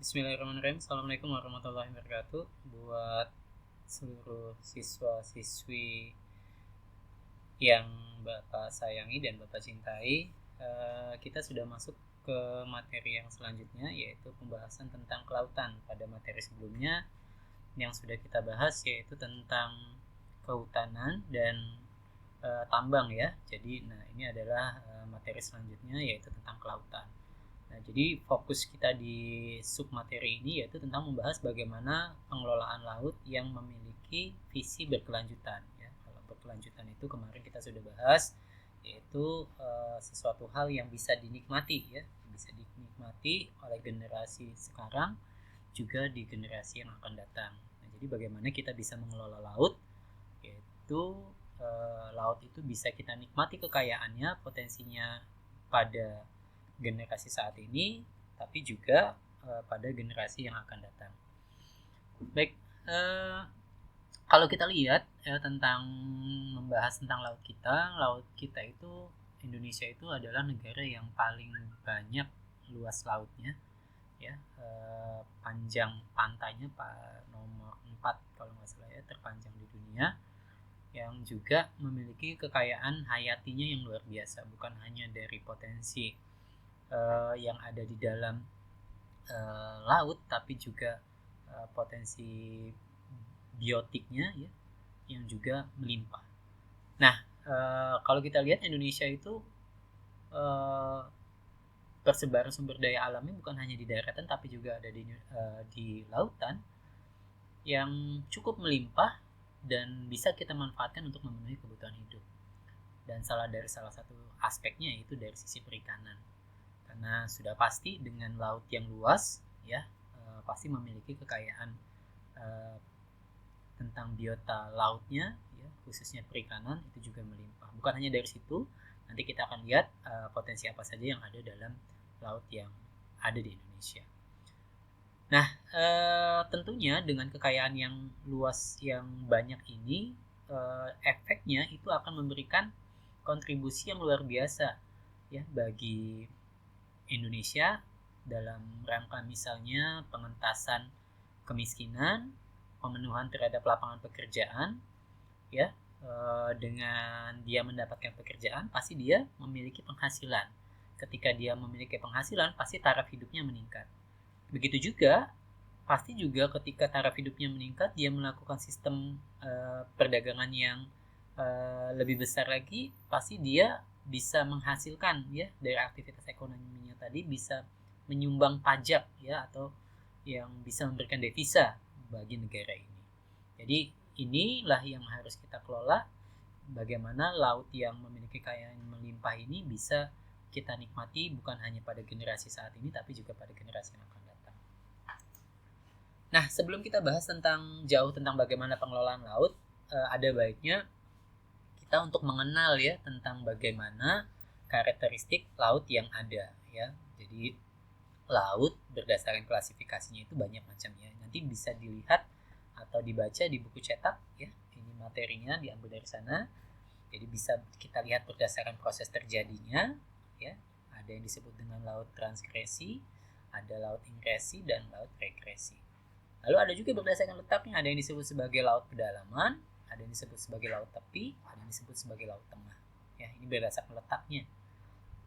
Bismillahirrahmanirrahim. Assalamualaikum warahmatullahi wabarakatuh. Buat seluruh siswa-siswi yang Bapak sayangi dan Bapak cintai, kita sudah masuk ke materi yang selanjutnya, yaitu pembahasan tentang kelautan. Pada materi sebelumnya yang sudah kita bahas yaitu tentang kehutanan dan tambang ya. Jadi, ini adalah materi selanjutnya yaitu tentang kelautan. Nah, jadi fokus kita di submateri ini yaitu tentang membahas bagaimana pengelolaan laut yang memiliki visi berkelanjutan. Ya, kalau berkelanjutan itu kemarin kita sudah bahas, yaitu sesuatu hal yang bisa dinikmati, ya, bisa dinikmati oleh generasi sekarang juga di generasi yang akan datang. Nah, jadi bagaimana kita bisa mengelola laut, yaitu laut itu bisa kita nikmati kekayaannya, potensinya pada generasi saat ini, tapi juga pada generasi yang akan datang. Baik, kalau kita lihat tentang membahas tentang laut kita itu Indonesia itu adalah negara yang paling banyak luas lautnya, ya, panjang pantainya nomor 4 kalau nggak salah ya, terpanjang di dunia, yang juga memiliki kekayaan hayatinya yang luar biasa, bukan hanya dari potensi yang ada di dalam laut, tapi juga potensi biotiknya ya, yang juga melimpah. Nah, kalau kita lihat Indonesia itu persebaran sumber daya alamnya bukan hanya di daratan, tapi juga ada di lautan yang cukup melimpah dan bisa kita manfaatkan untuk memenuhi kebutuhan hidup. Dan salah satu aspeknya itu dari sisi perikanan. Karena sudah pasti dengan laut yang luas ya, pasti memiliki kekayaan tentang biota lautnya ya, khususnya perikanan itu juga melimpah. Bukan hanya dari situ, nanti kita akan lihat potensi apa saja yang ada dalam laut yang ada di Indonesia. Nah, tentunya dengan kekayaan yang luas yang banyak ini, efeknya itu akan memberikan kontribusi yang luar biasa ya bagi Indonesia dalam rangka misalnya pengentasan kemiskinan, pemenuhan terhadap lapangan pekerjaan, ya, dengan dia mendapatkan pekerjaan pasti dia memiliki penghasilan. Ketika dia memiliki penghasilan pasti taraf hidupnya meningkat. Begitu juga pasti juga ketika taraf hidupnya meningkat, dia melakukan sistem perdagangan yang lebih besar lagi, pasti dia bisa menghasilkan ya dari aktivitas ekonominya tadi, bisa menyumbang pajak ya, atau yang bisa memberikan devisa bagi negara ini. Jadi inilah yang harus kita kelola, bagaimana laut yang memiliki kekayaan melimpah ini bisa kita nikmati bukan hanya pada generasi saat ini tapi juga pada generasi yang akan datang. Nah, sebelum kita bahas jauh tentang bagaimana pengelolaan laut, ada baiknya kita untuk mengenal ya tentang bagaimana karakteristik laut yang ada ya. Jadi laut berdasarkan klasifikasinya itu banyak macamnya. Nanti bisa dilihat atau dibaca di buku cetak ya. Ini materinya diambil dari sana. Jadi bisa kita lihat berdasarkan proses terjadinya ya. Ada yang disebut dengan laut transgresi, ada laut ingresi dan laut regresi. Lalu ada juga berdasarkan letaknya, ada yang disebut sebagai laut pedalaman, ada yang disebut sebagai laut tepi, ada yang disebut sebagai laut tengah. Ya, ini berdasarkan letaknya.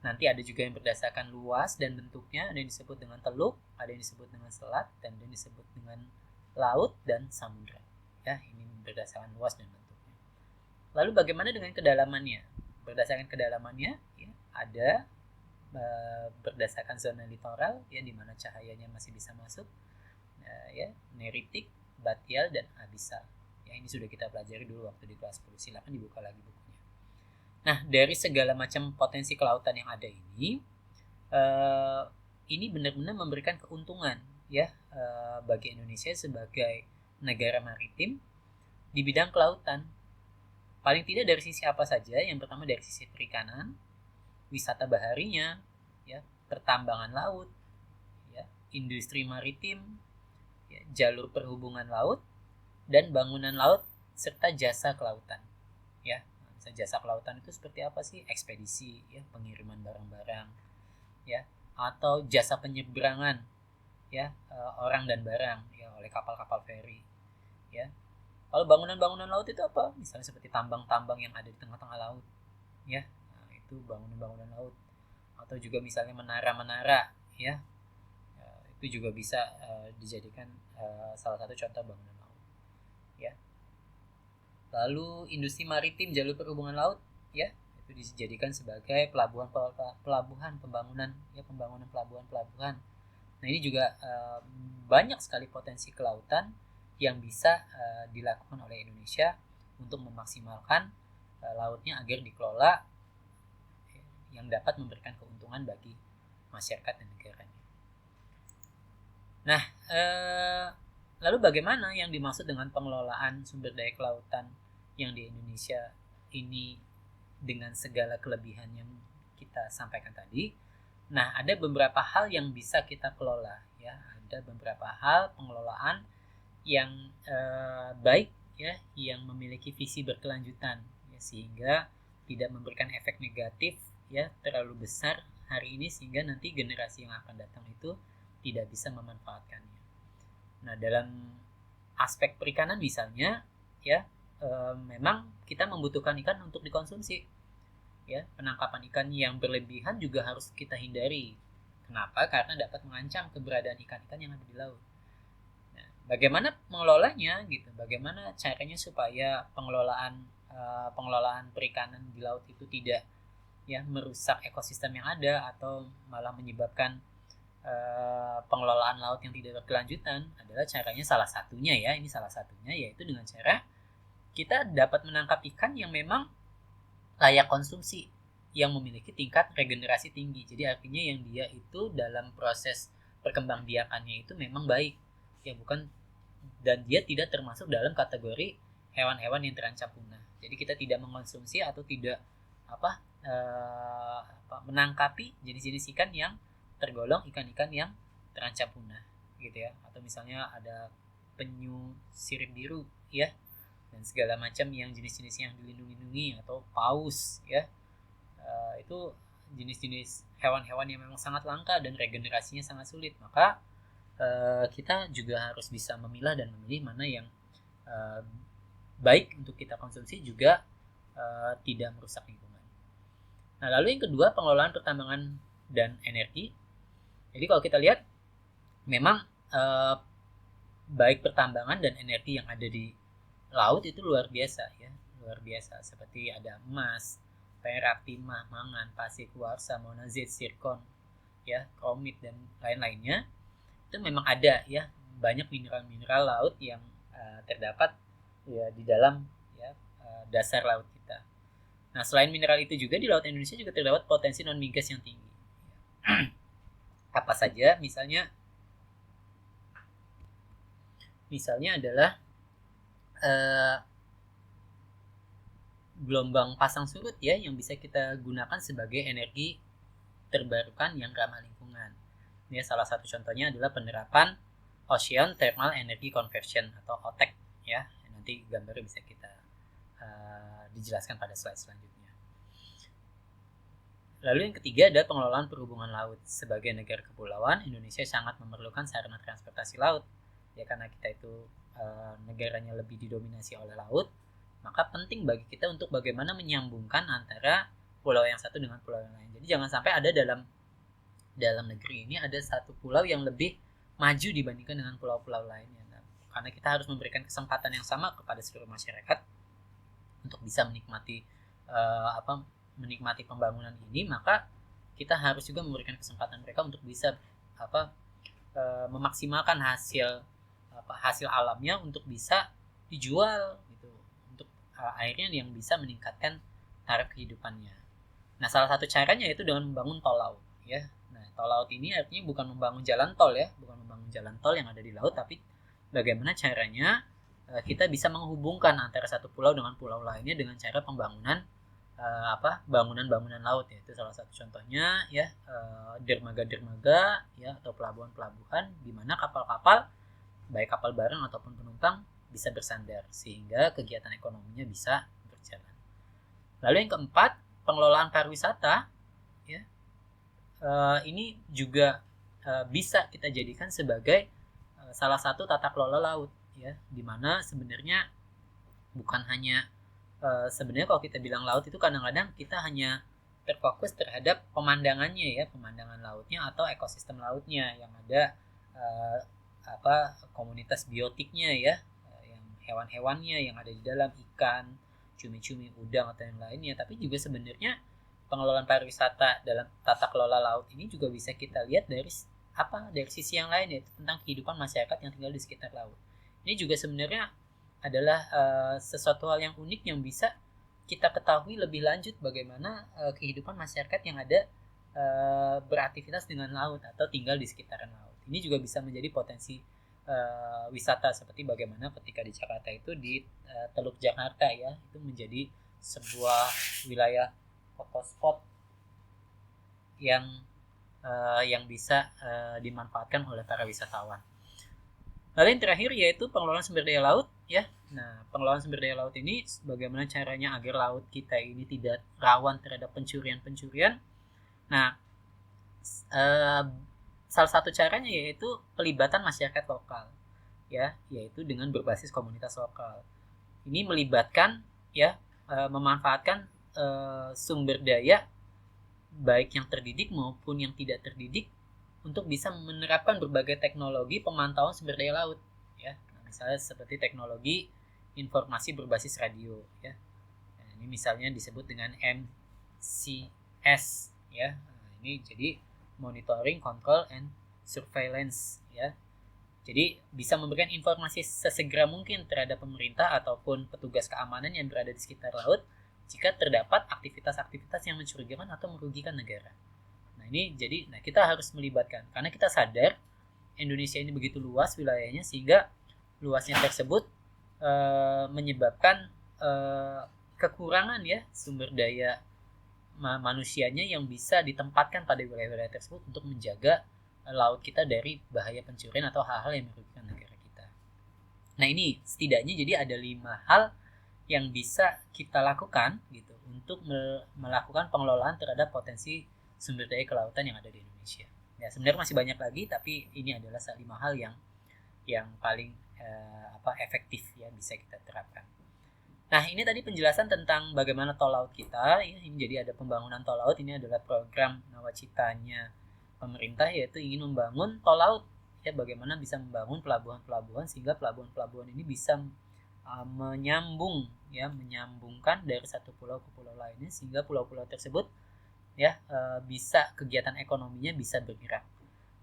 Nanti ada juga yang berdasarkan luas dan bentuknya, ada yang disebut dengan teluk, ada yang disebut dengan selat, dan ada yang disebut dengan laut dan samudra. Ya, ini berdasarkan luas dan bentuknya. Lalu bagaimana dengan kedalamannya? Berdasarkan kedalamannya, ya, ada berdasarkan zona litoral, ya, di mana cahayanya masih bisa masuk, ya, neritik, batial, dan abisal. Ya, ini sudah kita pelajari dulu waktu di kelas 10. Silakan dibuka lagi bukunya. Nah, dari segala macam potensi kelautan yang ada ini benar-benar memberikan keuntungan ya bagi Indonesia sebagai negara maritim di bidang kelautan. Paling tidak dari sisi apa saja? Yang pertama dari sisi perikanan, wisata baharinya, ya, pertambangan laut, ya, industri maritim, ya, jalur perhubungan laut, dan bangunan laut serta jasa kelautan. Ya, jasa kelautan itu seperti apa sih? Ekspedisi, ya, pengiriman barang-barang, ya, atau jasa penyeberangan, ya orang dan barang ya oleh kapal-kapal feri ya. Kalau bangunan-bangunan laut itu apa? Misalnya seperti tambang-tambang yang ada di tengah-tengah laut ya. Nah, itu bangunan-bangunan laut. Atau juga misalnya menara-menara ya. Itu juga bisa dijadikan salah satu contoh bangunan laut ya. Lalu industri maritim jalur perhubungan laut ya, itu dijadikan sebagai pelabuhan pembangunan ya, pembangunan pelabuhan. Nah, ini juga banyak sekali potensi kelautan yang bisa dilakukan oleh Indonesia untuk memaksimalkan lautnya agar dikelola yang dapat memberikan keuntungan bagi masyarakat dan negaranya. Nah, lalu bagaimana yang dimaksud dengan pengelolaan sumber daya kelautan yang di Indonesia ini dengan segala kelebihan yang kita sampaikan tadi? Nah, ada beberapa hal yang bisa kita kelola ya. Ada beberapa hal pengelolaan yang baik ya, yang memiliki visi berkelanjutan ya, sehingga tidak memberikan efek negatif ya terlalu besar hari ini sehingga nanti generasi yang akan datang itu tidak bisa memanfaatkannya. Nah, dalam aspek perikanan misalnya ya, memang kita membutuhkan ikan untuk dikonsumsi ya. Penangkapan ikan yang berlebihan juga harus kita hindari. Kenapa? Karena dapat mengancam keberadaan ikan-ikan yang ada di laut. Nah, bagaimana mengelolanya gitu? Bagaimana caranya supaya pengelolaan perikanan di laut itu tidak ya merusak ekosistem yang ada atau malah menyebabkan pengelolaan laut yang tidak berkelanjutan? Adalah caranya salah satunya ya, ini salah satunya yaitu dengan cara kita dapat menangkap ikan yang memang layak konsumsi, yang memiliki tingkat regenerasi tinggi. Jadi artinya yang dia itu dalam proses perkembangbiakannya itu memang baik ya, bukan, dan dia tidak termasuk dalam kategori hewan-hewan yang terancam punah. Jadi kita tidak mengkonsumsi atau tidak menangkapi jenis-jenis ikan yang tergolong ikan-ikan yang terancam punah gitu ya. Atau misalnya ada penyu sirip biru ya, dan segala macam yang jenis-jenis yang dilindungi atau paus ya. Itu jenis-jenis hewan-hewan yang memang sangat langka dan regenerasinya sangat sulit. Maka kita juga harus bisa memilah dan memilih mana yang baik untuk kita konsumsi juga tidak merusak lingkungan. Nah, lalu yang kedua, pengelolaan pertambangan dan energi. Jadi kalau kita lihat memang baik pertambangan dan energi yang ada di laut itu luar biasa ya, luar biasa. Seperti ada emas, perak, timah, mangan, pasir, kuarsa, monazit, zirkon, ya, kromit dan lain-lainnya. Itu memang ada ya, banyak mineral-mineral laut yang terdapat ya di dalam ya dasar laut kita. Nah, selain mineral itu juga di laut Indonesia juga terdapat potensi non migas yang tinggi. Apa saja? Misalnya adalah gelombang pasang surut ya, yang bisa kita gunakan sebagai energi terbarukan yang ramah lingkungan. Ya, salah satu contohnya adalah penerapan Ocean Thermal Energy Conversion atau OTEC ya. Nanti gambarnya bisa kita dijelaskan pada slide selanjutnya. Lalu yang ketiga adalah pengelolaan perhubungan laut. Sebagai negara kepulauan, Indonesia sangat memerlukan sarana transportasi laut. Ya, karena kita itu negaranya lebih didominasi oleh laut, maka penting bagi kita untuk bagaimana menyambungkan antara pulau yang satu dengan pulau yang lain. Jadi jangan sampai ada dalam negeri ini ada satu pulau yang lebih maju dibandingkan dengan pulau-pulau lainnya. Nah, karena kita harus memberikan kesempatan yang sama kepada seluruh masyarakat untuk bisa menikmati menikmati pembangunan ini, maka kita harus juga memberikan kesempatan mereka untuk bisa memaksimalkan hasil alamnya untuk bisa dijual gitu, untuk akhirnya yang bisa meningkatkan taraf kehidupannya. Nah, salah satu caranya yaitu dengan membangun tol laut ya. Nah, tol laut ini artinya bukan membangun jalan tol ya, bukan membangun jalan tol yang ada di laut, tapi bagaimana caranya kita bisa menghubungkan antara satu pulau dengan pulau lainnya dengan cara pembangunan bangunan-bangunan laut ya. Itu salah satu contohnya ya, dermaga-dermaga ya atau pelabuhan-pelabuhan di mana kapal-kapal baik kapal barang ataupun penumpang bisa bersandar sehingga kegiatan ekonominya bisa berjalan. Lalu yang keempat, pengelolaan pariwisata ya. Ini juga bisa kita jadikan sebagai salah satu tata kelola laut, ya, dimana sebenarnya bukan hanya sebenarnya kalau kita bilang laut itu kadang-kadang kita hanya terfokus terhadap pemandangannya, ya, pemandangan lautnya atau ekosistem lautnya yang ada komunitas biotiknya, ya, yang hewan-hewannya yang ada di dalam, ikan, cumi-cumi, udang atau yang lainnya. Tapi juga sebenarnya pengelolaan pariwisata dalam tata kelola laut ini juga bisa kita lihat dari sisi yang lain, yaitu tentang kehidupan masyarakat yang tinggal di sekitar laut. Ini juga sebenarnya adalah sesuatu hal yang unik yang bisa kita ketahui lebih lanjut bagaimana kehidupan masyarakat yang ada beraktivitas dengan laut atau tinggal di sekitaran laut. Ini juga bisa menjadi potensi wisata, seperti bagaimana ketika di Jakarta itu di Teluk Jakarta, ya, itu menjadi sebuah wilayah foto spot yang bisa dimanfaatkan oleh para wisatawan. Lalu yang terakhir yaitu pengelolaan sumber daya laut, ya. Nah, pengelolaan sumber daya laut ini bagaimana caranya agar laut kita ini tidak rawan terhadap pencurian. Nah, salah satu caranya yaitu pelibatan masyarakat lokal, ya, yaitu dengan berbasis komunitas lokal. Ini melibatkan, ya, memanfaatkan sumber daya baik yang terdidik maupun yang tidak terdidik untuk bisa menerapkan berbagai teknologi pemantauan sumber daya laut, ya. Nah, misalnya seperti teknologi informasi berbasis radio, ya. Nah, ini misalnya disebut dengan MCS, ya. Nah, ini jadi monitoring, control, and surveillance, ya. Jadi bisa memberikan informasi sesegera mungkin terhadap pemerintah ataupun petugas keamanan yang berada di sekitar laut jika terdapat aktivitas-aktivitas yang mencurigakan atau merugikan negara. Nah, kita harus melibatkan, karena kita sadar Indonesia ini begitu luas wilayahnya, sehingga luasnya tersebut menyebabkan kekurangan, ya, sumber daya manusianya yang bisa ditempatkan pada wilayah-wilayah tersebut untuk menjaga laut kita dari bahaya pencurian atau hal-hal yang merugikan negara kita. Nah, ini setidaknya jadi ada 5 hal yang bisa kita lakukan gitu untuk melakukan pengelolaan terhadap potensi sumber daya kelautan yang ada di Indonesia. Ya, sebenarnya masih banyak lagi, tapi ini adalah 5 hal yang paling efektif, ya, bisa kita terapkan. Nah, ini tadi penjelasan tentang bagaimana tol laut kita, ya. Ini jadi ada pembangunan tol laut. Ini adalah program nawacitanya pemerintah, yaitu ingin membangun tol laut, ya, bagaimana bisa membangun pelabuhan-pelabuhan sehingga pelabuhan-pelabuhan ini bisa menyambungkan dari satu pulau ke pulau lainnya, sehingga pulau-pulau tersebut, ya, bisa kegiatan ekonominya bisa bergerak.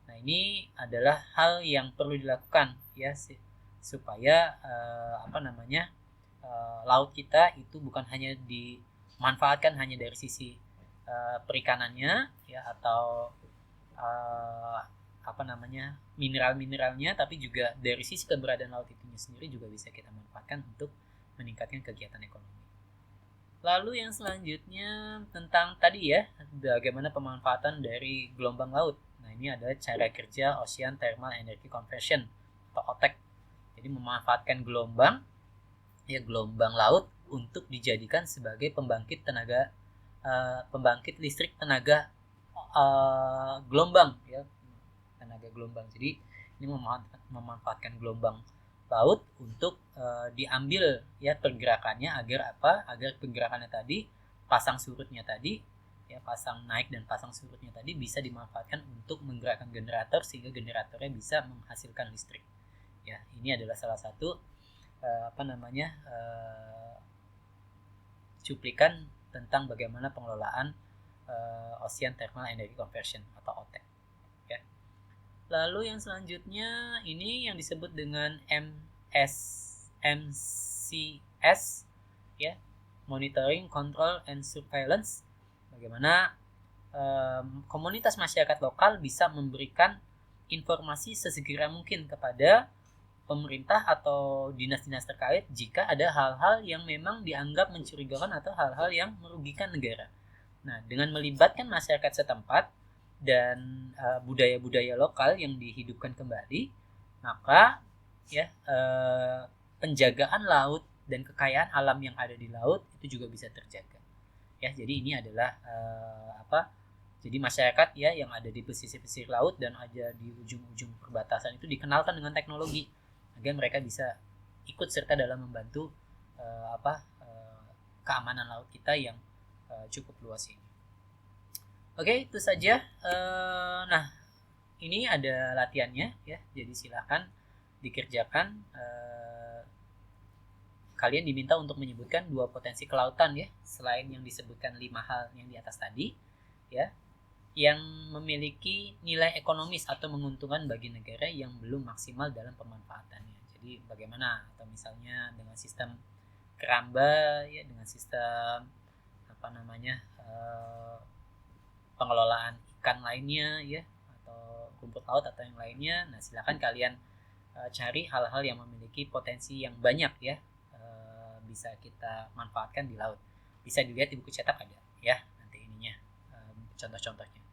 Nah, ini adalah hal yang perlu dilakukan, ya, supaya laut kita itu bukan hanya dimanfaatkan hanya dari sisi perikanannya, ya, atau mineral-mineralnya, tapi juga dari sisi keberadaan laut itu sendiri juga bisa kita manfaatkan untuk meningkatkan kegiatan ekonomi. Lalu yang selanjutnya tentang tadi, ya, bagaimana pemanfaatan dari gelombang laut. Nah, ini adalah cara kerja Ocean Thermal Energy Conversion atau OTEC. Jadi memanfaatkan gelombang laut untuk dijadikan sebagai pembangkit listrik tenaga gelombang, ya, tenaga gelombang. Jadi ini memanfaatkan gelombang laut untuk diambil, ya, pergerakannya agar pergerakannya tadi, pasang surutnya tadi, ya, pasang naik dan pasang surutnya tadi bisa dimanfaatkan untuk menggerakkan generator sehingga generatornya bisa menghasilkan listrik. Ya, ini adalah salah satu cuplikan tentang bagaimana pengelolaan Ocean Thermal Energy Conversion atau OTEC, ya. Lalu yang selanjutnya ini yang disebut dengan MCS, ya, Monitoring, Control, and Surveillance. Bagaimana komunitas masyarakat lokal bisa memberikan informasi sesegera mungkin kepada pemerintah atau dinas-dinas terkait jika ada hal-hal yang memang dianggap mencurigakan atau hal-hal yang merugikan negara. Nah, dengan melibatkan masyarakat setempat dan budaya-budaya lokal yang dihidupkan kembali, maka, ya, penjagaan laut dan kekayaan alam yang ada di laut itu juga bisa terjaga. Ya, jadi ini adalah Jadi masyarakat ya yang ada di pesisir-pesisir laut dan ada di ujung-ujung perbatasan itu dikenalkan dengan teknologi agar mereka bisa ikut serta dalam membantu keamanan laut kita yang cukup luas ini. Oke, itu saja. Nah, ini ada latihannya ya. Jadi silakan dikerjakan. Kalian diminta untuk menyebutkan 2 potensi kelautan ya, selain yang disebutkan 5 hal yang di atas tadi ya, yang memiliki nilai ekonomis atau menguntungkan bagi negara yang belum maksimal dalam pemanfaatannya. Jadi bagaimana, atau misalnya dengan sistem keramba ya, dengan sistem pengelolaan ikan lainnya ya, atau rumput laut atau yang lainnya. Nah, silakan kalian cari hal-hal yang memiliki potensi yang banyak ya, bisa kita manfaatkan di laut. Bisa dilihat di buku cetak ada ya nanti ininya, contoh-contohnya.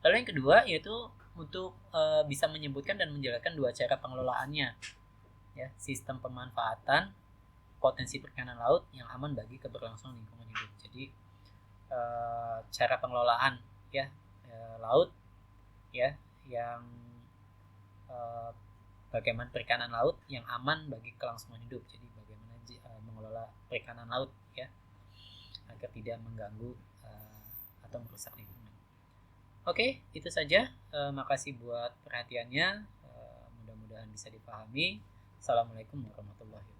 Lalu yang kedua yaitu untuk bisa menyebutkan dan menjelaskan 2 cara pengelolaannya ya, sistem pemanfaatan potensi perikanan laut yang aman bagi keberlangsungan lingkungan hidup. Jadi cara pengelolaan ya laut ya, yang bagaimana perikanan laut yang aman bagi kelangsungan hidup. Jadi bagaimana mengelola perikanan laut ya agar tidak mengganggu atau merusak lingkungan. Oke, itu saja. Makasih buat perhatiannya. Mudah-mudahan bisa dipahami. Assalamualaikum warahmatullahi wabarakatuh.